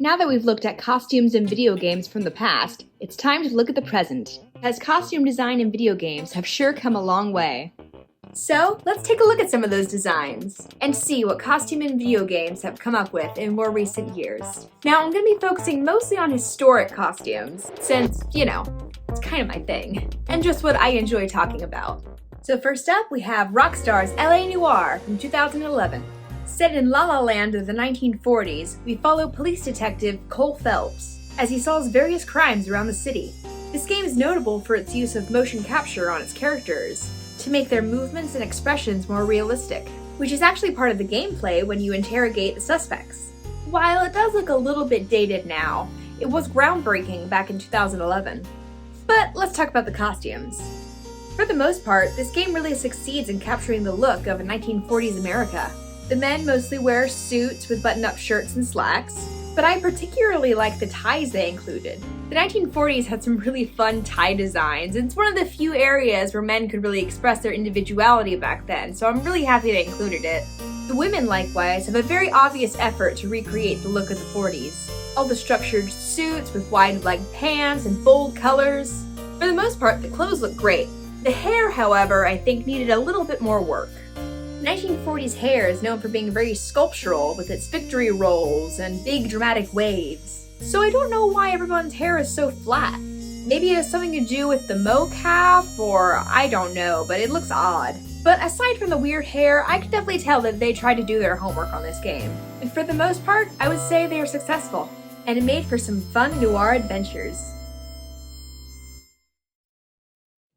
Now that we've looked at costumes in video games from the past, it's time to look at the present, as costume design in video games have sure come a long way. So, let's take a look at some of those designs, and see what costume in video games have come up with in more recent years. Now, I'm going to be focusing mostly on historic costumes, since, it's kind of my thing, and just what I enjoy talking about. So first up, we have Rockstar's La Noire from 2011. Set in La La Land of the 1940s, we follow police detective Cole Phelps as he solves various crimes around the city. This game is notable for its use of motion capture on its characters to make their movements and expressions more realistic, which is actually part of the gameplay when you interrogate the suspects. While it does look a little bit dated now, it was groundbreaking back in 2011. But let's talk about the costumes. For the most part, this game really succeeds in capturing the look of a 1940s America. The men mostly wear suits with button-up shirts and slacks, but I particularly like the ties they included. The 1940s had some really fun tie designs, and it's one of the few areas where men could really express their individuality back then, so I'm really happy they included it. The women, likewise, have a very obvious effort to recreate the look of the 40s. All the structured suits with wide-leg pants and bold colors. For the most part, the clothes look great. The hair, however, I think needed a little bit more work. 1940s hair is known for being very sculptural with its victory rolls and big dramatic waves. So I don't know why everyone's hair is so flat. Maybe it has something to do with the mocap, or I don't know, but it looks odd. But aside from the weird hair, I could definitely tell that they tried to do their homework on this game. And for the most part, I would say they are successful, and it made for some fun noir adventures.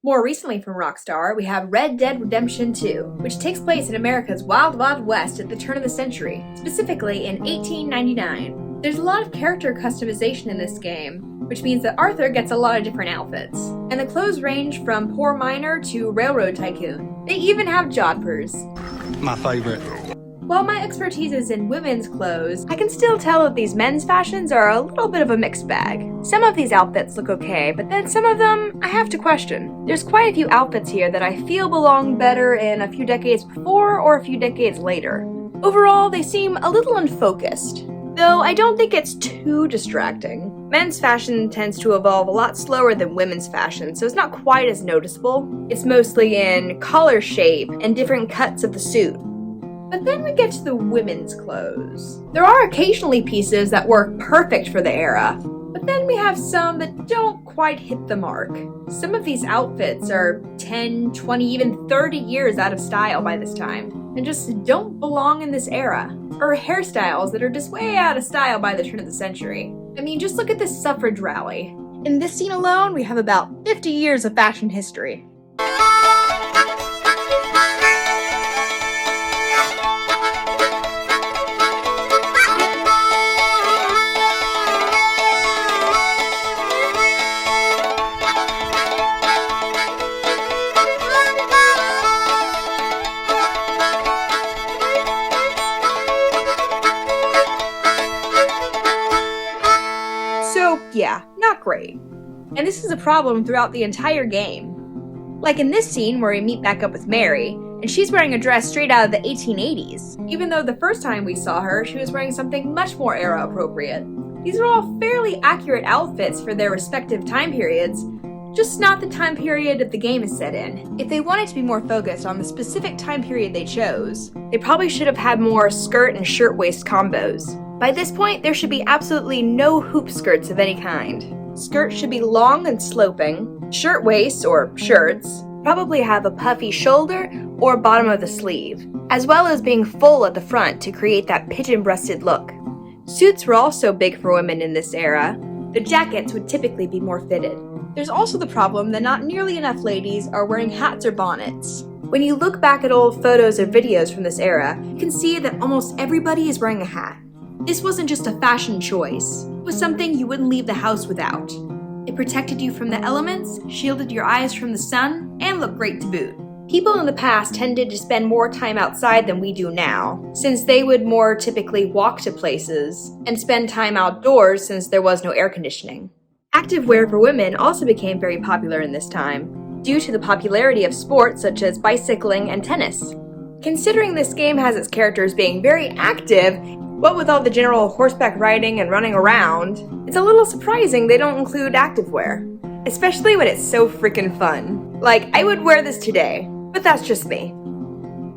More recently from Rockstar, we have Red Dead Redemption 2, which takes place in America's Wild Wild West at the turn of the century, specifically in 1899. There's a lot of character customization in this game, which means that Arthur gets a lot of different outfits, and the clothes range from poor miner to railroad tycoon. They even have jodhpurs. My favorite. While my expertise is in women's clothes, I can still tell that these men's fashions are a little bit of a mixed bag. Some of these outfits look okay, but then some of them I have to question. There's quite a few outfits here that I feel belong better in a few decades before or a few decades later. Overall, they seem a little unfocused, though I don't think it's too distracting. Men's fashion tends to evolve a lot slower than women's fashion, so it's not quite as noticeable. It's mostly in collar shape and different cuts of the suit. But then we get to the women's clothes. There are occasionally pieces that work perfect for the era, but then we have some that don't quite hit the mark. Some of these outfits are 10, 20, even 30 years out of style by this time, and just don't belong in this era. Or hairstyles that are just way out of style by the turn of the century. I mean, just look at this suffrage rally. In this scene alone, we have about 50 years of fashion history. So, yeah, not great. And this is a problem throughout the entire game. Like in this scene where we meet back up with Mary, and she's wearing a dress straight out of the 1880s, even though the first time we saw her, she was wearing something much more era appropriate. These are all fairly accurate outfits for their respective time periods, just not the time period that the game is set in. If they wanted to be more focused on the specific time period they chose, they probably should have had more skirt and shirtwaist combos. By this point, there should be absolutely no hoop skirts of any kind. Skirts should be long and sloping. Shirtwaists, or shirts, probably have a puffy shoulder or bottom of the sleeve, as well as being full at the front to create that pigeon-breasted look. Suits were also big for women in this era. The jackets would typically be more fitted. There's also the problem that not nearly enough ladies are wearing hats or bonnets. When you look back at old photos or videos from this era, you can see that almost everybody is wearing a hat. This wasn't just a fashion choice, it was something you wouldn't leave the house without. It protected you from the elements, shielded your eyes from the sun, and looked great to boot. People in the past tended to spend more time outside than we do now, since they would more typically walk to places, and spend time outdoors since there was no air conditioning. Activewear for women also became very popular in this time, due to the popularity of sports such as bicycling and tennis. Considering this game has its characters being very active, What with all the general horseback riding and running around, it's a little surprising they don't include activewear. Especially when it's so freaking fun. Like, I would wear this today, but that's just me.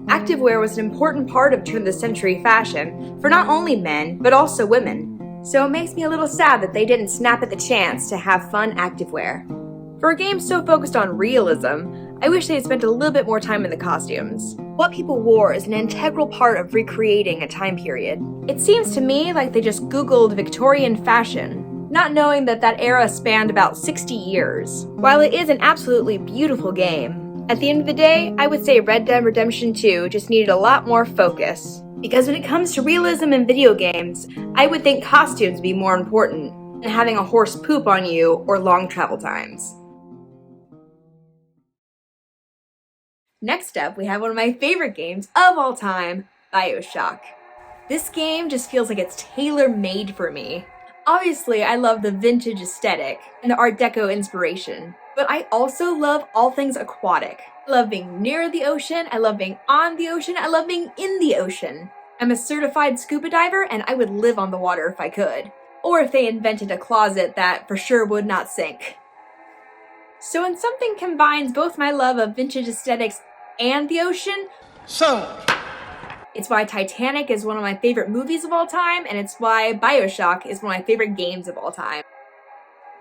Activewear was an important part of turn-of-the-century fashion for not only men, but also women. So it makes me a little sad that they didn't snap at the chance to have fun activewear. For a game so focused on realism, I wish they had spent a little bit more time in the costumes. What people wore is an integral part of recreating a time period. It seems to me like they just Googled Victorian fashion, not knowing that that era spanned about 60 years. While it is an absolutely beautiful game, at the end of the day, I would say Red Dead Redemption 2 just needed a lot more focus. Because when it comes to realism in video games, I would think costumes would be more important than having a horse poop on you or long travel times. Next up, we have one of my favorite games of all time, Bioshock. This game just feels like it's tailor-made for me. Obviously, I love the vintage aesthetic and the Art Deco inspiration, but I also love all things aquatic. I love being near the ocean, I love being on the ocean, I love being in the ocean. I'm a certified scuba diver and I would live on the water if I could. Or if they invented a closet that for sure would not sink. So when something combines both my love of vintage aesthetics and the ocean, it's why Titanic is one of my favorite movies of all time, and it's why Bioshock is one of my favorite games of all time.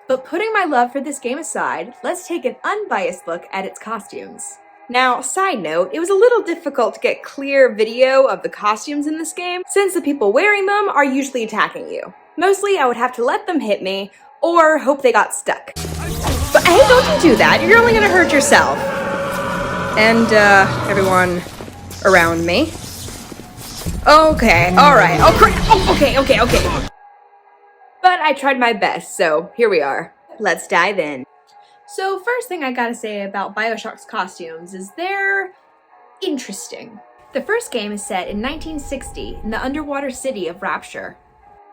But putting my love for this game aside, let's take an unbiased look at its costumes. Now, side note, it was a little difficult to get clear video of the costumes in this game, since the people wearing them are usually attacking you. Mostly, I would have to let them hit me, or hope they got stuck. But hey, don't you do that, you're only gonna hurt yourself. And, everyone around me. Okay, alright, okay. But I tried my best, so here we are. Let's dive in. So first thing I gotta say about Bioshock's costumes is they're interesting. The first game is set in 1960 in the underwater city of Rapture.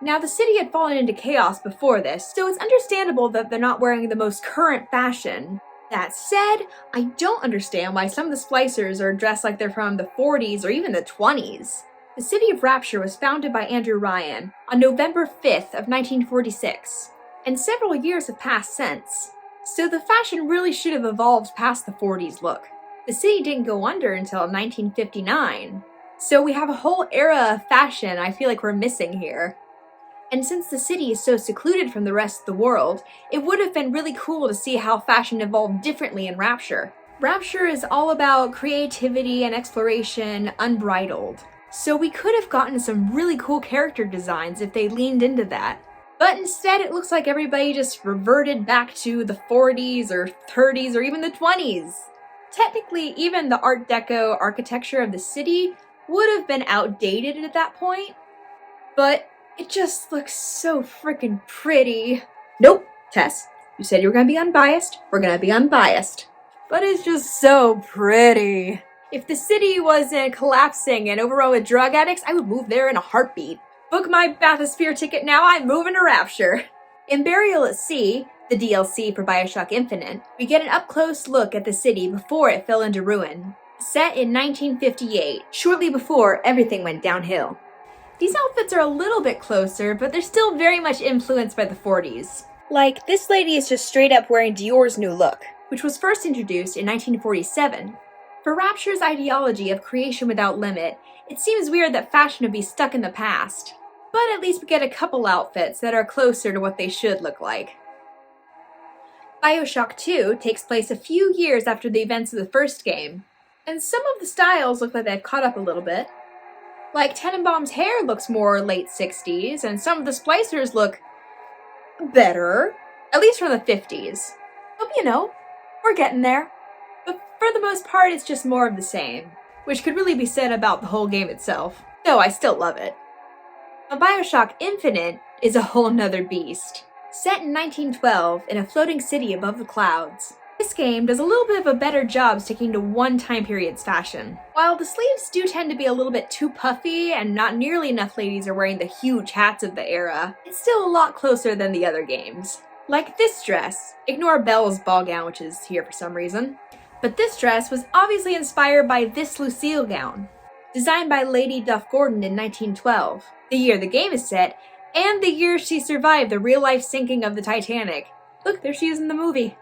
Now the city had fallen into chaos before this, so it's understandable that they're not wearing the most current fashion. That said, I don't understand why some of the splicers are dressed like they're from the 40s or even the 20s. The city of Rapture was founded by Andrew Ryan on November 5th of 1946, and several years have passed since. So the fashion really should have evolved past the 40s look. The city didn't go under until 1959, so we have a whole era of fashion I feel like we're missing here. And since the city is so secluded from the rest of the world, it would have been really cool to see how fashion evolved differently in Rapture. Rapture is all about creativity and exploration unbridled. So we could have gotten some really cool character designs if they leaned into that. But instead it looks like everybody just reverted back to the 40s or 30s or even the 20s. Technically, even the Art Deco architecture of the city would have been outdated at that point. But it just looks so freaking pretty. Nope, Tess, you said you were gonna be unbiased, we're gonna be unbiased. But it's just so pretty. If the city wasn't collapsing and overrun with drug addicts, I would move there in a heartbeat. Book my bathysphere ticket now, I'm moving to Rapture. In Burial at Sea, the DLC for Bioshock Infinite, we get an up-close look at the city before it fell into ruin. Set in 1958, shortly before everything went downhill. These outfits are a little bit closer, but they're still very much influenced by the 40s. Like, this lady is just straight up wearing Dior's new look, which was first introduced in 1947. For Rapture's ideology of creation without limit, it seems weird that fashion would be stuck in the past. But at least we get a couple outfits that are closer to what they should look like. Bioshock 2 takes place a few years after the events of the first game, and some of the styles look like they've caught up a little bit. Like, Tenenbaum's hair looks more late 60s, and some of the splicers look better, at least from the 50s. But you know, we're getting there. But for the most part, it's just more of the same, which could really be said about the whole game itself, though I still love it. Now, Bioshock Infinite is a whole nother beast. Set in 1912 in a floating city above the clouds, this game does a little bit of a better job sticking to one time period's fashion. While the sleeves do tend to be a little bit too puffy and not nearly enough ladies are wearing the huge hats of the era, it's still a lot closer than the other games. Like this dress. Ignore Belle's ball gown, which is here for some reason. But this dress was obviously inspired by this Lucille gown. designed by Lady Duff Gordon in 1912, the year the game is set, and the year she survived the real-life sinking of the Titanic. Look, there she is in the movie.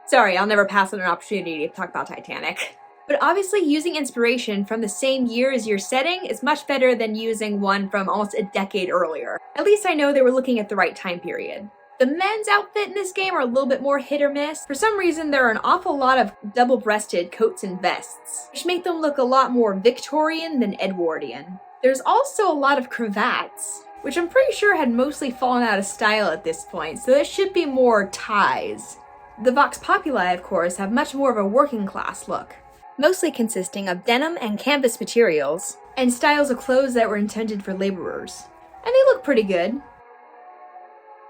Sorry, I'll never pass on an opportunity to talk about Titanic. But obviously using inspiration from the same year as your setting is much better than using one from almost a decade earlier. At least I know they were looking at the right time period. The men's outfit in this game are a little bit more hit or miss. For some reason, there are an awful lot of double-breasted coats and vests, which make them look a lot more Victorian than Edwardian. There's also a lot of cravats, which I'm pretty sure had mostly fallen out of style at this point, so it should be more ties. The Vox Populi, of course, have much more of a working class look, mostly consisting of denim and canvas materials, and styles of clothes that were intended for laborers. And they look pretty good.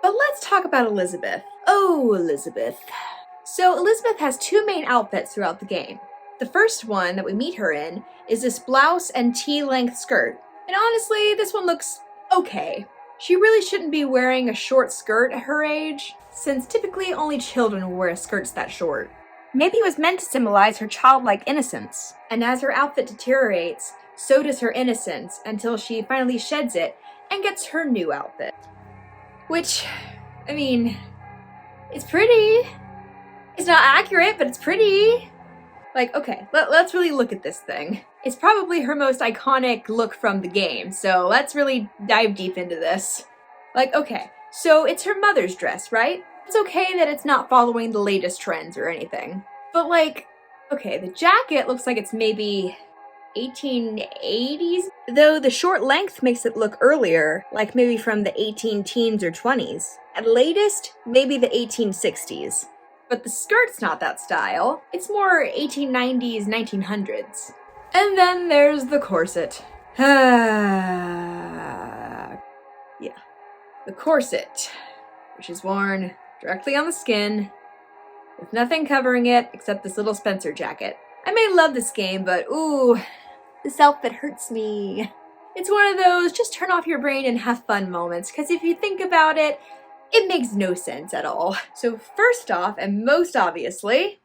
But let's talk about Elizabeth. Oh, Elizabeth. So Elizabeth has two main outfits throughout the game. The first one that we meet her in is this blouse and T-length skirt. And honestly, this one looks okay. She really shouldn't be wearing a short skirt at her age, since typically only children will wear skirts that short. Maybe it was meant to symbolize her childlike innocence, and as her outfit deteriorates, so does her innocence until she finally sheds it and gets her new outfit. Which, I mean, it's pretty. It's not accurate, but it's pretty. Like, okay, let's really look at this thing. It's probably her most iconic look from the game, so let's really dive deep into this. Like, okay, so it's her mother's dress, right? It's okay that it's not following the latest trends or anything. But like, okay, the jacket looks like it's maybe 1880s, though the short length makes it look earlier, like maybe from the 18 teens or 20s. At latest, maybe the 1860s. But the skirt's not that style. It's more 1890s, 1900s. And then there's the corset. Yeah. The corset, which is worn directly on the skin, with nothing covering it except this little Spencer jacket. I may love this game, but ooh, this outfit hurts me. It's one of those just turn off your brain and have fun moments, because if you think about it, it makes no sense at all. So first off, and most obviously,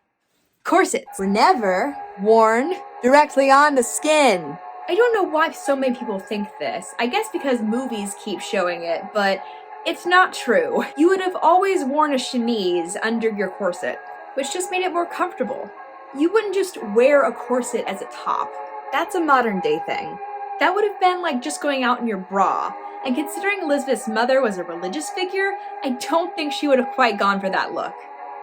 corsets were never worn directly on the skin. I don't know why so many people think this. I guess because movies keep showing it, but it's not true. You would have always worn a chemise under your corset, which just made it more comfortable. You wouldn't just wear a corset as a top. That's a modern day thing. That would have been like just going out in your bra. And considering Elizabeth's mother was a religious figure, I don't think she would have quite gone for that look.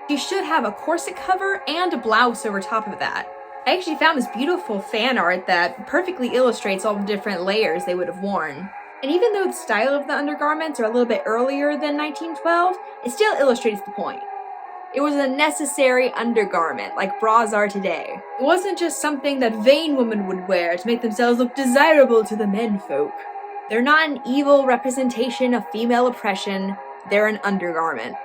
She should have a corset cover and a blouse over top of that. I actually found this beautiful fan art that perfectly illustrates all the different layers they would have worn. And even though the style of the undergarments are a little bit earlier than 1912, it still illustrates the point. It was a necessary undergarment, like bras are today. It wasn't just something that vain women would wear to make themselves look desirable to the menfolk. They're not an evil representation of female oppression, they're an undergarment.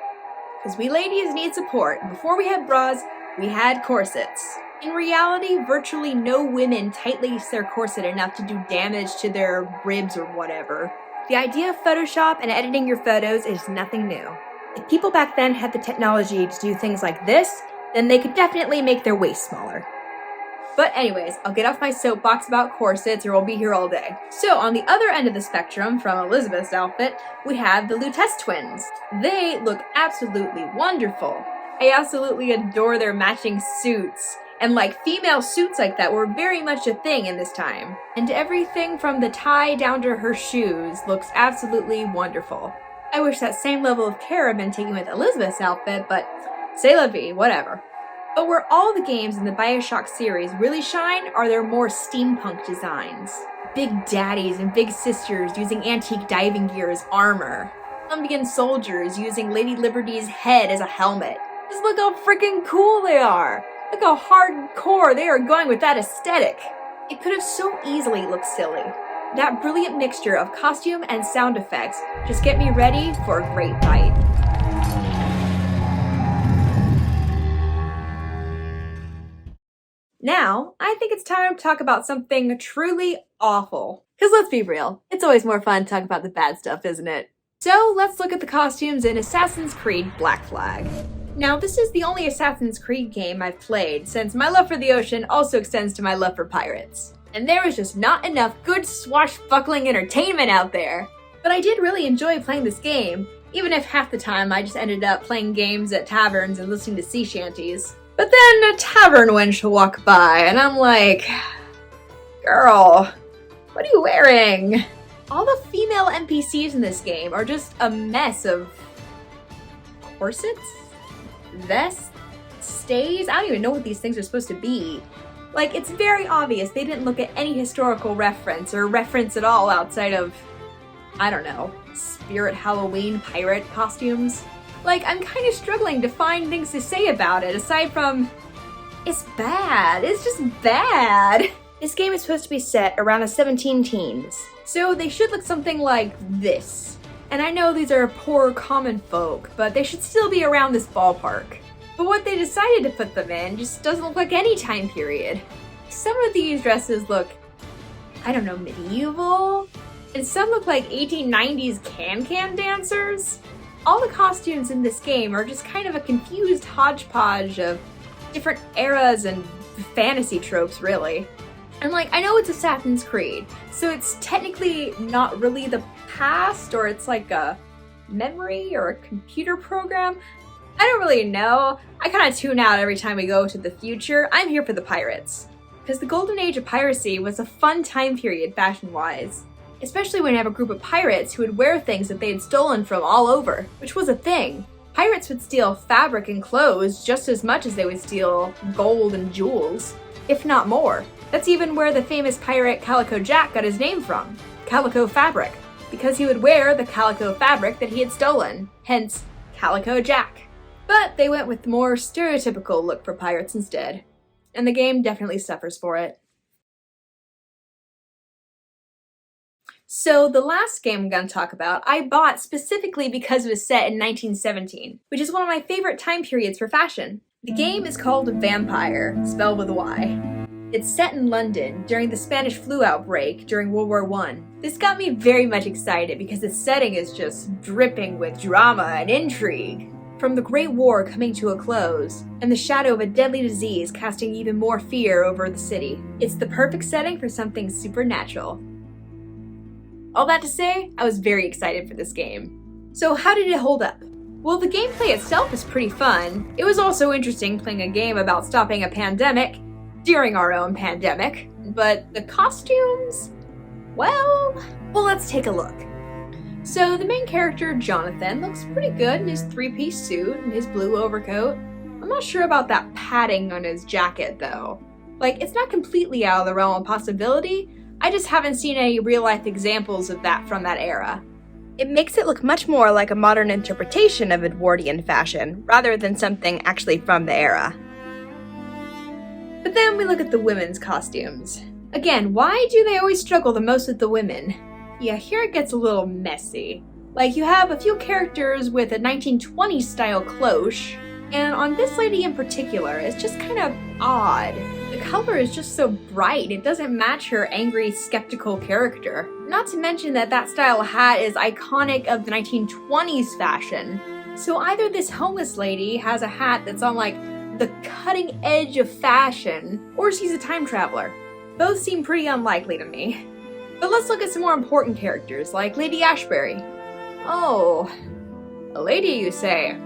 Because we ladies need support. Before we had bras, we had corsets. In reality, virtually no women tight lace their corset enough to do damage to their ribs or whatever. The idea of Photoshop and editing your photos is nothing new. If people back then had the technology to do things like this, then they could definitely make their waist smaller. But anyways, I'll get off my soapbox about corsets or we'll be here all day. So on the other end of the spectrum from Elizabeth's outfit, we have the Lutece twins. They look absolutely wonderful. I absolutely adore their matching suits. And like female suits like that were very much a thing in this time. And everything from the tie down to her shoes looks absolutely wonderful. I wish that same level of care had been taken with Elizabeth's outfit, but c'est la vie, whatever. But where all the games in the Bioshock series really shine are their more steampunk designs. Big daddies and big sisters using antique diving gear as armor. Colombian soldiers using Lady Liberty's head as a helmet. Just look how freaking cool they are! Look how hardcore they are going with that aesthetic! It could have so easily looked silly. That brilliant mixture of costume and sound effects just get me ready for a great fight. Now, I think it's time to talk about something truly awful. Because let's be real, it's always more fun to talk about the bad stuff, isn't it? So let's look at the costumes in Assassin's Creed Black Flag. Now, this is the only Assassin's Creed game I've played, since my love for the ocean also extends to my love for pirates. and there was just not enough good swashbuckling entertainment out there. But I did really enjoy playing this game, even if half the time I just ended up playing games at taverns and listening to sea shanties. But then a tavern wench will walk by, and I'm like, girl, what are you wearing? All the female NPCs in this game are just a mess of corsets? Vests? Stays? I don't even know what these things are supposed to be. Like, it's very obvious they didn't look at any historical reference or reference at all outside of, I don't know, Spirit Halloween pirate costumes. Like, I'm kind of struggling to find things to say about it aside from, it's bad. It's just bad. This game is supposed to be set around the 17 teens, so they should look something like this. And I know these are poor common folk, but they should still be around this ballpark. But what they decided to put them in just doesn't look like any time period. Some of these dresses look, I don't know, medieval? And some look like 1890s can-can dancers. All the costumes in this game are just kind of a confused hodgepodge of different eras and fantasy tropes, really. And like, I know it's Assassin's Creed, so it's technically not really the past, or it's like a memory or a computer program. I don't really know. I kind of tune out every time we go to the future. I'm here for the pirates. Because the golden age of piracy was a fun time period fashion-wise. Especially when you have a group of pirates who would wear things that they had stolen from all over, which was a thing. Pirates would steal fabric and clothes just as much as they would steal gold and jewels, if not more. That's even where the famous pirate Calico Jack got his name from, calico fabric, because he would wear the calico fabric that he had stolen, hence Calico Jack. But they went with the more stereotypical look for pirates instead, and the game definitely suffers for it. So the last game I'm going to talk about, I bought specifically because it was set in 1917, which is one of my favorite time periods for fashion. The game is called Vampire, spelled with a Y. It's set in London during the Spanish flu outbreak during World War I. This got me very much excited because the setting is just dripping with drama and intrigue. From the Great War coming to a close, and the shadow of a deadly disease casting even more fear over the city. It's the perfect setting for something supernatural. All that to say, I was very excited for this game. So how did it hold up? Well, the gameplay itself is pretty fun. It was also interesting playing a game about stopping a pandemic during our own pandemic, but the costumes? Well, let's take a look. So the main character, Jonathan, looks pretty good in his three-piece suit and his blue overcoat. I'm not sure about that padding on his jacket though. Like, it's not completely out of the realm of possibility, I just haven't seen any real-life examples of that from that era. It makes it look much more like a modern interpretation of Edwardian fashion, rather than something actually from the era. But then we look at the women's costumes. Again, why do they always struggle the most with the women? Yeah, here it gets a little messy. Like, you have a few characters with a 1920s style cloche, and on this lady in particular, it's just kind of odd. The color is just so bright, it doesn't match her angry, skeptical character. Not to mention that that style hat is iconic of the 1920s fashion. So either this homeless lady has a hat that's on like the cutting edge of fashion, or she's a time traveler. Both seem pretty unlikely to me. But let's look at some more important characters, like Lady Ashbury. Oh, a lady you say?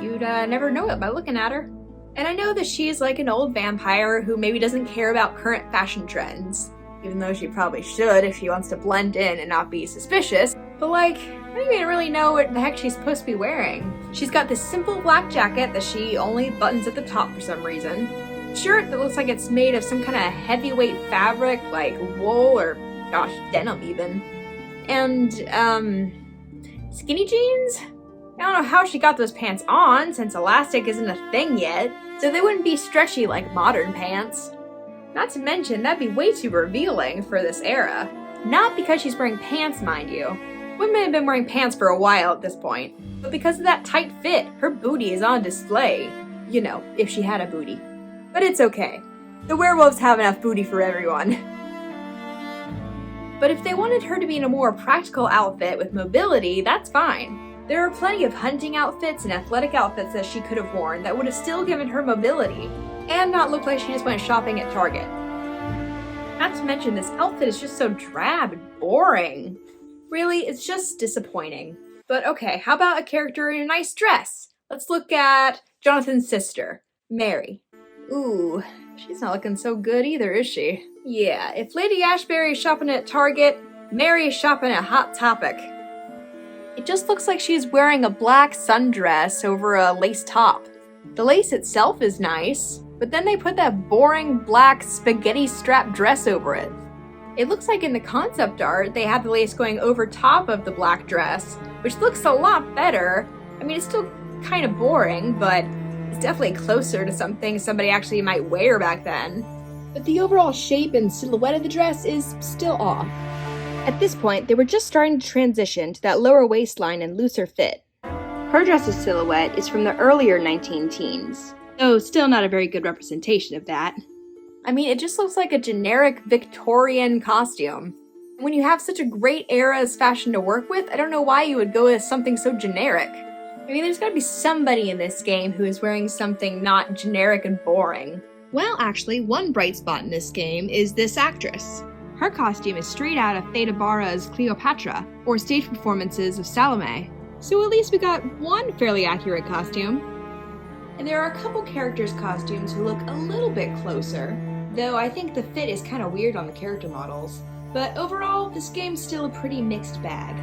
You'd never know it by looking at her. And I know that she's like an old vampire who maybe doesn't care about current fashion trends, even though she probably should if she wants to blend in and not be suspicious. But like, I don't even really know what the heck she's supposed to be wearing. She's got this simple black jacket that she only buttons at the top for some reason. Shirt that looks like it's made of some kind of heavyweight fabric, like wool or, gosh, denim even. And, skinny jeans? I don't know how she got those pants on, since elastic isn't a thing yet, so they wouldn't be stretchy like modern pants. Not to mention, that'd be way too revealing for this era. Not because she's wearing pants, mind you. Women have been wearing pants for a while at this point, but because of that tight fit, her booty is on display. You know, if she had a booty. But it's okay. The werewolves have enough booty for everyone. But if they wanted her to be in a more practical outfit with mobility, that's fine. There are plenty of hunting outfits and athletic outfits that she could have worn that would have still given her mobility, and not look like she just went shopping at Target. Not to mention, this outfit is just so drab and boring. Really, it's just disappointing. But okay, how about a character in a nice dress? Let's look at Jonathan's sister, Mary. Ooh, she's not looking so good either, is she? Yeah, if Lady Ashbury is shopping at Target, Mary is shopping at Hot Topic. It just looks like she's wearing a black sundress over a lace top. The lace itself is nice, but then they put that boring black spaghetti strap dress over it. It looks like in the concept art, they have the lace going over top of the black dress, which looks a lot better. I mean, it's still kind of boring, but it's definitely closer to something somebody actually might wear back then. But the overall shape and silhouette of the dress is still off. At this point, they were just starting to transition to that lower waistline and looser fit. Her dress's silhouette is from the earlier 19-teens, though still not a very good representation of that. I mean, it just looks like a generic Victorian costume. When you have such a great era's fashion to work with, I don't know why you would go with something so generic. I mean, there's gotta be somebody in this game who is wearing something not generic and boring. Well, actually, one bright spot in this game is this actress. Her costume is straight out of Theda Bara's Cleopatra, or stage performances of Salome. So at least we got one fairly accurate costume. And there are a couple characters' costumes who look a little bit closer, though I think the fit is kind of weird on the character models. But overall, this game's still a pretty mixed bag.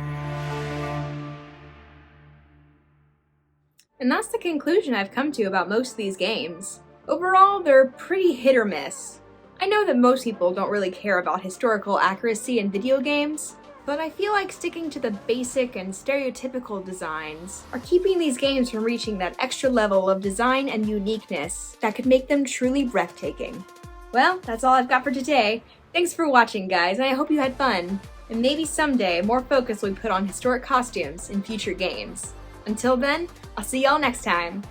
And that's the conclusion I've come to about most of these games. Overall, they're pretty hit or miss. I know that most people don't really care about historical accuracy in video games, but I feel like sticking to the basic and stereotypical designs are keeping these games from reaching that extra level of design and uniqueness that could make them truly breathtaking. Well, that's all I've got for today. Thanks for watching, guys, and I hope you had fun. And maybe someday more focus will be put on historic costumes in future games. Until then, I'll see y'all next time.